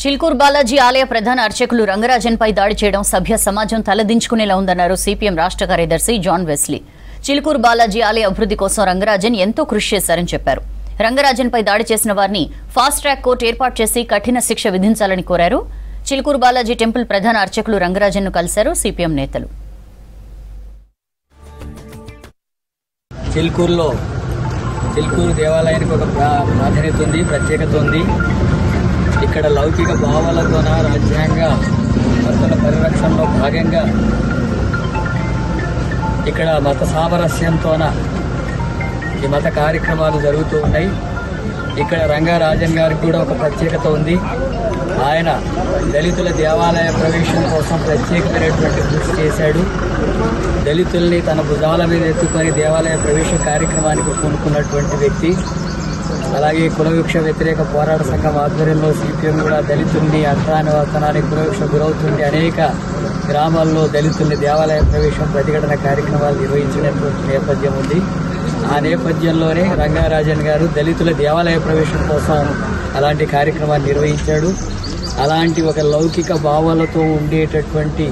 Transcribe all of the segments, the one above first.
చిల్కూరు బాలాజీ ఆలయ ప్రధాన అర్చకులు రంగరాజన్పై దాడి చేయడం సభ్య సమాజం తలదించుకునేలా ఉందన్నారు సిపిఎం రాష్ట్ర కార్యదర్శి జాన్ వెస్లీ. చిల్కూరు బాలాజీ ఆలయ అభివృద్ధి కోసం రంగరాజన్ ఎంతో కృషి చేశారని చెప్పారు. రంగరాజన్పై దాడి చేసిన వారిని ఫాస్ట్ ట్రాక్ కోర్టు ఏర్పాటు చేసి కఠిన శిక్ష విధించాలని కోరారు. చిల్కూరు బాలాజీ టెంపుల్ ప్రధాన అర్చకులు రంగరాజన్ను కలిశారు సిపిఎం నేతలు. చిల్కూరు దేవాలయానికి ఒక ప్రాధాన్యత ఉంది, ప్రత్యేకత ఉంది. ఇక్కడ లౌకిక భావాలతోన రాజ్యాంగ హక్కుల పరిరక్షణలో భాగంగా ఇక్కడ మత సామరస్యంతోన ఈ మత కార్యక్రమాలు జరుగుతూ ఉన్నాయి. ఇక్కడ రంగరాజన్ గారికి కూడా ఒక ప్రత్యేకత ఉంది. ఆయన దళితుల దేవాలయ ప్రవేశం కోసం ప్రత్యేకమైనటువంటి కృషి చేశాడు. దళితుల్ని తన భుజాల మీద ఎత్తుకొని దేవాలయ ప్రవేశ కార్యక్రమానికి పూనుకున్నటువంటి వ్యక్తి. అలాగే కులవివక్ష వ్యతిరేక పోరాట సంఘం ఆధ్వర్యంలో సిపిఎం కూడా దళితుల్ని అంతరానివర్తనానికి కులవివక్ష గురవుతుంది అనేక గ్రామాల్లో దళితుల్ని దేవాలయ ప్రవేశం ప్రతిఘటన కార్యక్రమాలు నిర్వహించినటువంటి నేపథ్యం ఉంది. ఆ నేపథ్యంలోనే రంగరాజన్ గారు దళితుల దేవాలయ ప్రవేశం కోసం అలాంటి కార్యక్రమాన్ని నిర్వహించాడు. అలాంటి ఒక లౌకిక భావాలతో ఉండేటటువంటి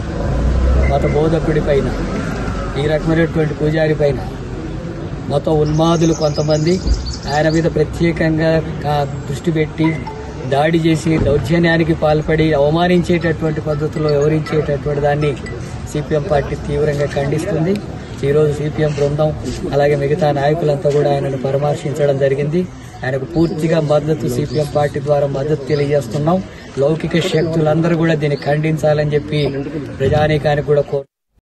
మత బోధకుడి పైన, ఈ రకమైనటువంటి పూజారి పైన మత ఉన్మాదులు కొంతమంది ఆయన మీద ప్రత్యేకంగా దృష్టి పెట్టి దాడి చేసి దౌర్జన్యానికి పాల్పడి అవమానించేటటువంటి పద్ధతిలో వివరించేటటువంటి దాన్ని సిపిఎం పార్టీ తీవ్రంగా ఖండిస్తుంది. ఈరోజు సిపిఎం బృందం అలాగే మిగతా నాయకులంతా కూడా ఆయనను పరామర్శించడం జరిగింది. ఆయనకు పూర్తిగా మద్దతు సిపిఎం పార్టీ ద్వారా మద్దతు తెలియజేస్తున్నాం. లౌకిక శక్తులందరూ కూడా దీన్ని ఖండించాలని చెప్పి ప్రజానీకానికి కూడా